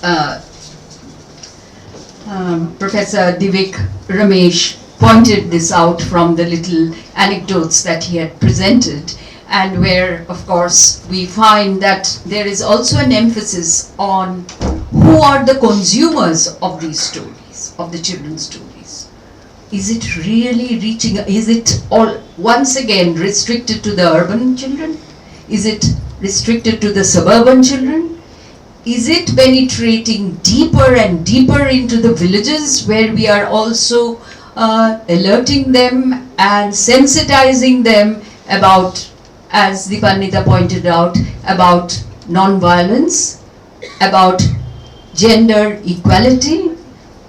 uh, Professor Divik Ramesh pointed this out from the little anecdotes that he had presented, and where, of course, we find that there is also an emphasis on who are the consumers of these stories, of the children's stories. Is it really reaching, is it all once again restricted to the urban children? Is it restricted to the suburban children? Is it penetrating deeper and deeper into the villages, where we are also alerting them and sensitizing them about, as the Pandita pointed out, about non-violence, about gender equality,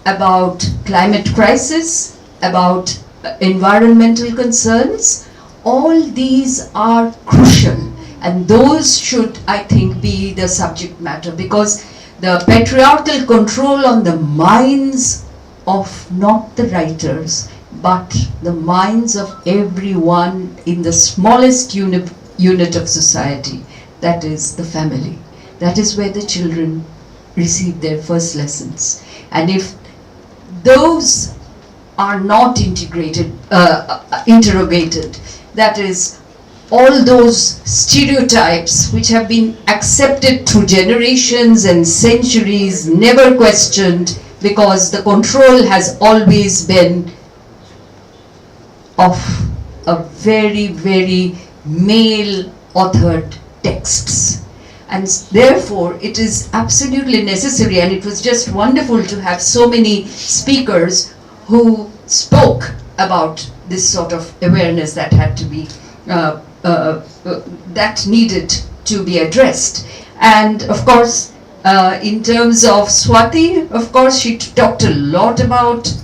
about climate crisis, about environmental concerns? All these are crucial, and those should, I think, be the subject matter, because the patriarchal control on the minds of not the writers, but the minds of everyone in the smallest unit of society, that is the family. That is where the children receive their first lessons. And if those are not interrogated, that is, all those stereotypes which have been accepted through generations and centuries, never questioned, because the control has always been of a very, very male-authored texts. And therefore, it is absolutely necessary, and it was just wonderful to have so many speakers who spoke about this sort of awareness that had to be, that needed to be addressed. And of course, in terms of Swati, of course, she talked a lot about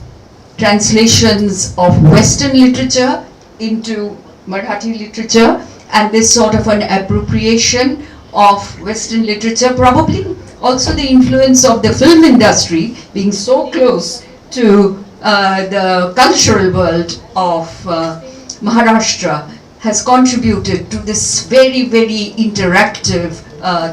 translations of Western literature into Marathi literature, and this sort of an appropriation of Western literature, probably also the influence of the film industry being so close to the cultural world of Maharashtra has contributed to this very, very interactive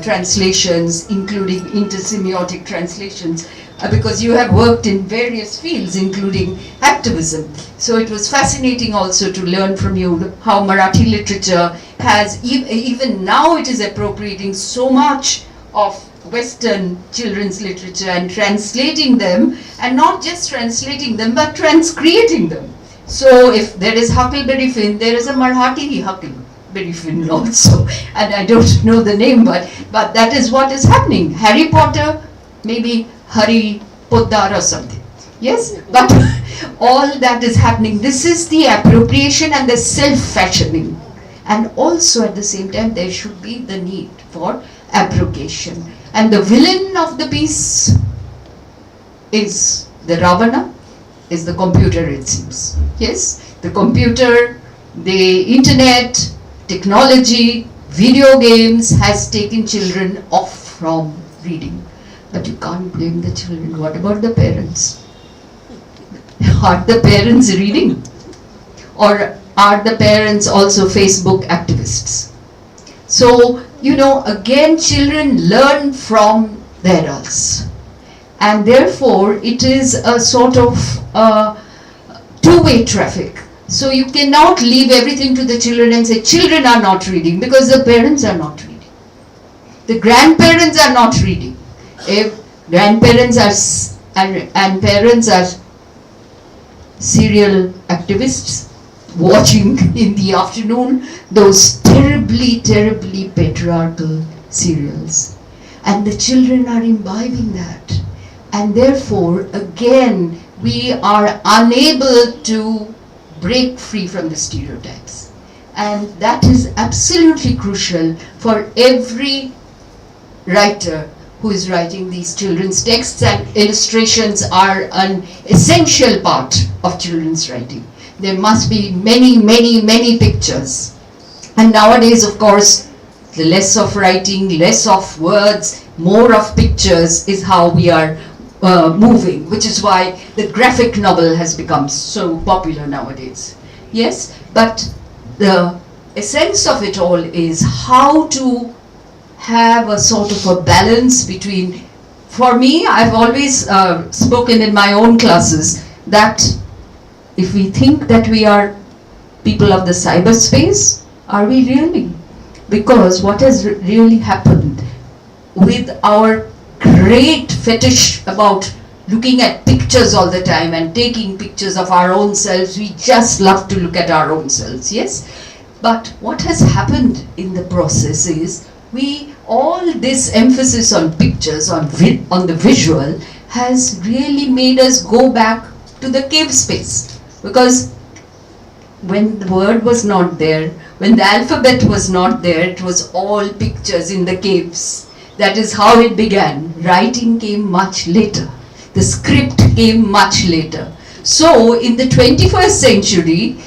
translations, including intersemiotic translations, because you have worked in various fields, including activism. So it was fascinating also to learn from you how Marathi literature has, even now it is appropriating so much of Western children's literature and translating them, and not just translating them, but transcreating them. So if there is Huckleberry Finn, there is a Marathi Huckleberry Finn also, and I don't know the name, but that is what is happening. Harry Potter, maybe Hari Poddar or something. Yes, but all that is happening. This is the appropriation and the self-fashioning. And also at the same time, there should be the need for abrogation. And the villain of the piece is the Ravana, is the computer, it seems. Yes, the computer, the internet, technology, video games has taken children off from reading. But you can't blame the children. What about the parents? Are the parents reading? Or are the parents also Facebook activists? So, you know, again, children learn from their adults. And therefore, it is a sort of two-way traffic. So you cannot leave everything to the children and say, children are not reading, because the parents are not reading. The grandparents are not reading. If grandparents are and parents are serial activists, watching in the afternoon those terribly, terribly patriarchal serials, and the children are imbibing that, and therefore again we are unable to break free from the stereotypes, and that is absolutely crucial for every writer who is writing these children's texts, and illustrations are an essential part of children's writing. There must be many, many, many pictures. And nowadays, of course, the less of writing, less of words, more of pictures is how we are moving, which is why the graphic novel has become so popular nowadays. Yes, but the essence of it all is how to have a sort of a balance between for me, I've always spoken in my own classes that if we think that we are people of the cyberspace, are we really? Because what has really happened with our great fetish about looking at pictures all the time and taking pictures of our own selves, we just love to look at our own selves, yes? But what has happened in the process is all this emphasis on pictures, on the visual, has really made us go back to the cave space. Because when the word was not there, when the alphabet was not there, it was all pictures in the caves. That is how it began. Writing came much later. The script came much later. So in the 21st century,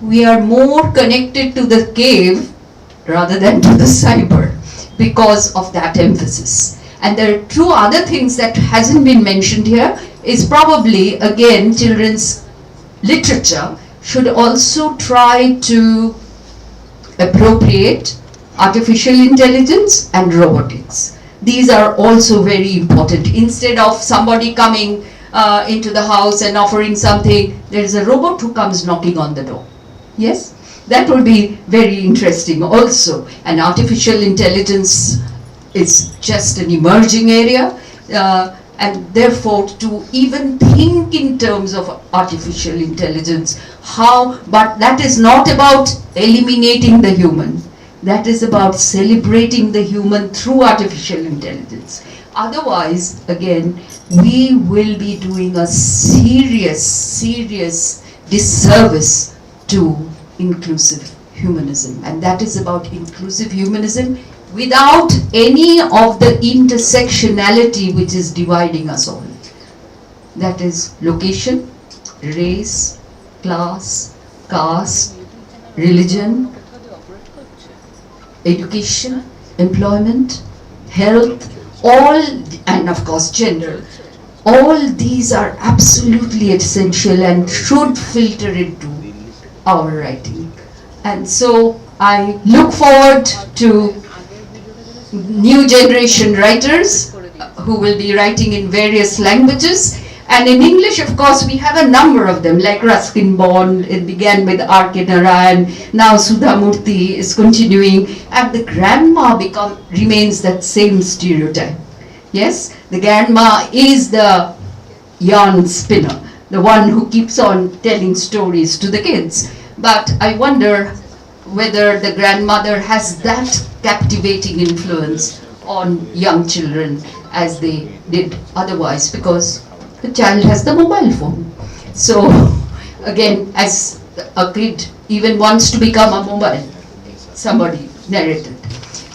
we are more connected to the cave rather than to the cyber because of that emphasis. And there are two other things that hasn't been mentioned here is probably, again, children's literature should also try to appropriate artificial intelligence and robotics. These are also very important. Instead of somebody coming into the house and offering something, there is a robot who comes knocking on the door. Yes? That would be very interesting also. And artificial intelligence is just an emerging area. And therefore, to even think in terms of artificial intelligence, but that is not about eliminating the human. That is about celebrating the human through artificial intelligence. Otherwise, again, we will be doing a serious disservice to inclusive humanism. And that is about inclusive humanism without any of the intersectionality which is dividing us all. That is location, race, class, caste, religion, education, employment, health, all, and of course gender. All these are absolutely essential and should filter into our writing. And so I look forward to new generation writers who will be writing in various languages. And in English, of course, we have a number of them, like Ruskin Bond. It began with R.K. Narayan. Now Sudha Murthy is continuing. And the grandma remains that same stereotype. Yes, the grandma is the yarn spinner, the one who keeps on telling stories to the kids. But I wonder whether the grandmother has that captivating influence on young children as they did otherwise, because the child has the mobile phone. So again, as a kid even wants to become a mobile, somebody narrated.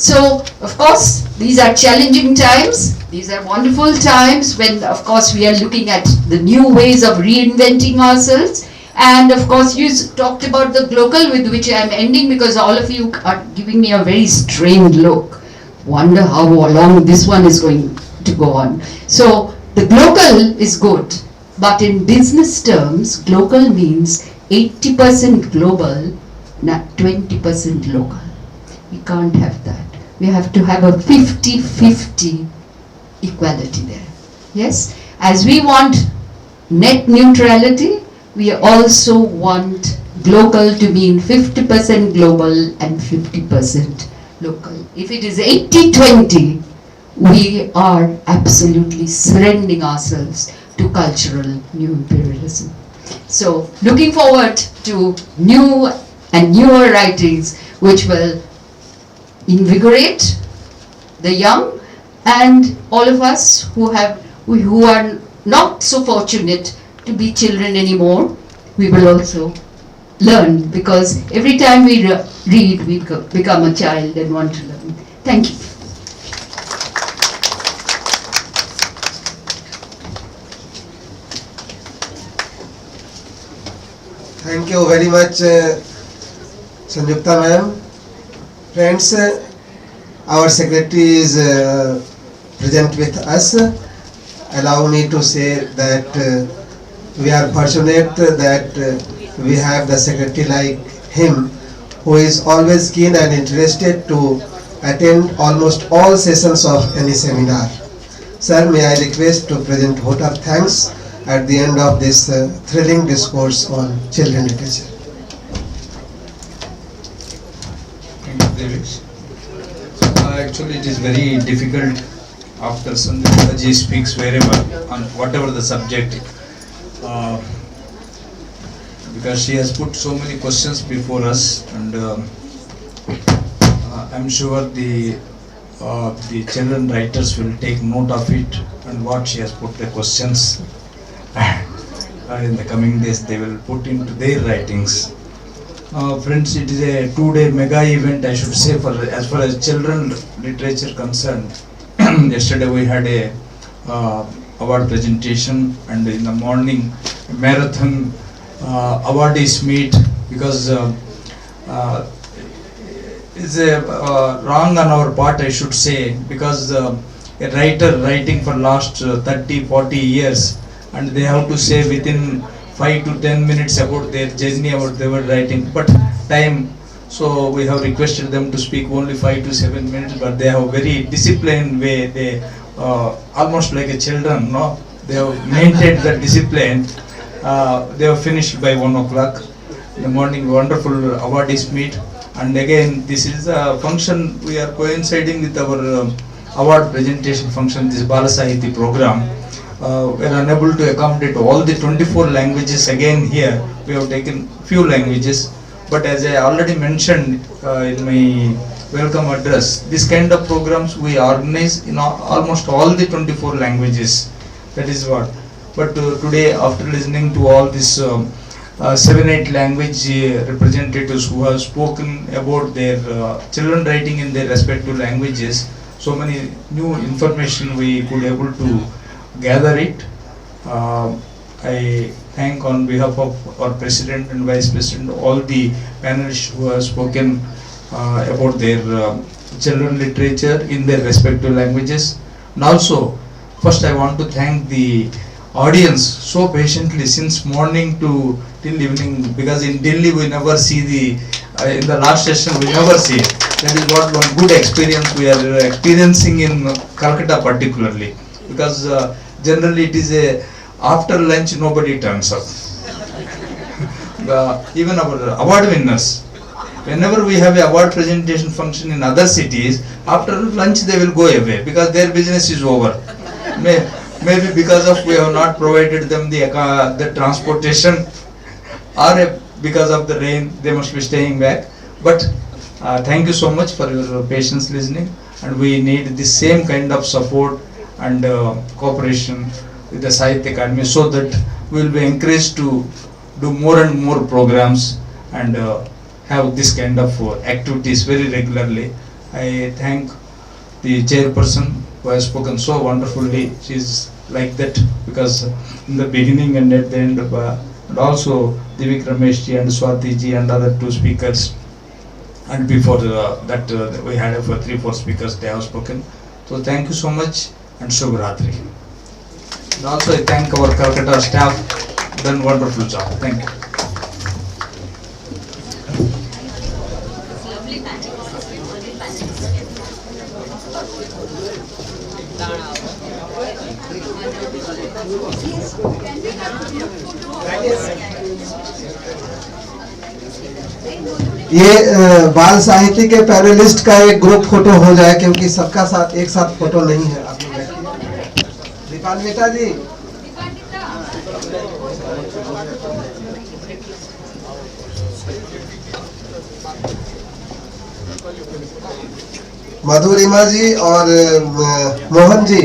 So of course these are challenging times, these are wonderful times when of course we are looking at the new ways of reinventing ourselves. And of course you talked about the global, with which I am ending, because all of you are giving me a very strained look. Wonder how long this one is going to go on. So the global is good, but in business terms, global means 80% global, not 20% local. We can't have that. We have to have a 50-50 equality there. Yes? As we want net neutrality, we also want global to mean 50% global and 50% local. If it is 80-20, we are absolutely surrendering ourselves to cultural new imperialism. So looking forward to new and newer writings which will invigorate the young, and all of us who are not so fortunate to be children anymore, we will also learn, because every time we read, we become a child and want to learn. Thank you. Thank you very much, Sanjukta ma'am. Friends, our secretary is present with us. Allow me to say that we are fortunate that we have the secretary like him, who is always keen and interested to attend almost all sessions of any seminar. Sir, may I request to present vote of thanks at the end of this thrilling discourse on children literature. Thank you, Devesh. Actually, it is very difficult after Sandhya ji speaks wherever on whatever the subject, uh, because she has put so many questions before us, and I'm sure the children writers will take note of it and what she has put the questions. In the coming days, they will put into their writings. Friends, it is a 2-day mega event, I should say, for as far as children literature concerned. Yesterday we had a award presentation, and in the morning marathon awardees meet, because it's a wrong on our part, I should say, because a writer writing for last 30-40 years, and they have to say within 5 to 10 minutes about their journey, about they were writing, but time, so we have requested them to speak only 5 to 7 minutes, but they have very disciplined way, they almost like a children, no, they have maintained the discipline. They have finished by 1 o'clock in the morning. Wonderful awardees meet, and again this is a function, we are coinciding with our award presentation function, this Bala Sahitya program. We are unable to accommodate all the 24 languages again here. We have taken few languages, but as I already mentioned in my welcome address, this kind of programs we organize in almost all the 24 languages. That is what. But today, after listening to all these 7-8 language representatives who have spoken about their children writing in their respective languages, so many new information we could able to gather it. I thank on behalf of our President and Vice President all the panelists who have spoken about their children literature in their respective languages. And also, first I want to thank the audience so patiently since morning to till evening, because in Delhi we never see the in the last session we never see it. That is what one good experience we are experiencing in Calcutta particularly, because generally it is a after lunch nobody turns up. Even our award winners, whenever we have a award presentation function in other cities, after lunch they will go away because their business is over. Maybe because of we have not provided them the transportation, or because of the rain they must be staying back. But thank you so much for your patience listening, and we need the same kind of support and cooperation with the Sahitya Academy, so that we will be encouraged to do more and more programs and have this kind of activities very regularly. I thank the chairperson who has spoken so wonderfully. She is like that because in the beginning and at the end, and also Divik Ramesh ji and Swati ji and other 2 speakers, and before that we had for 3-4 speakers, they have spoken. So thank you so much and Shubh Ratri. And also I thank our Calcutta staff, done wonderful job. Thank you. ये बाल साहित्य के panelist का एक group photo हो जाए, क्योंकि सबका साथ एक साथ फोटो नहीं है। आप लोग बैठिए। दीपान्विता जी, मधुरिमा जी और मोहन जी,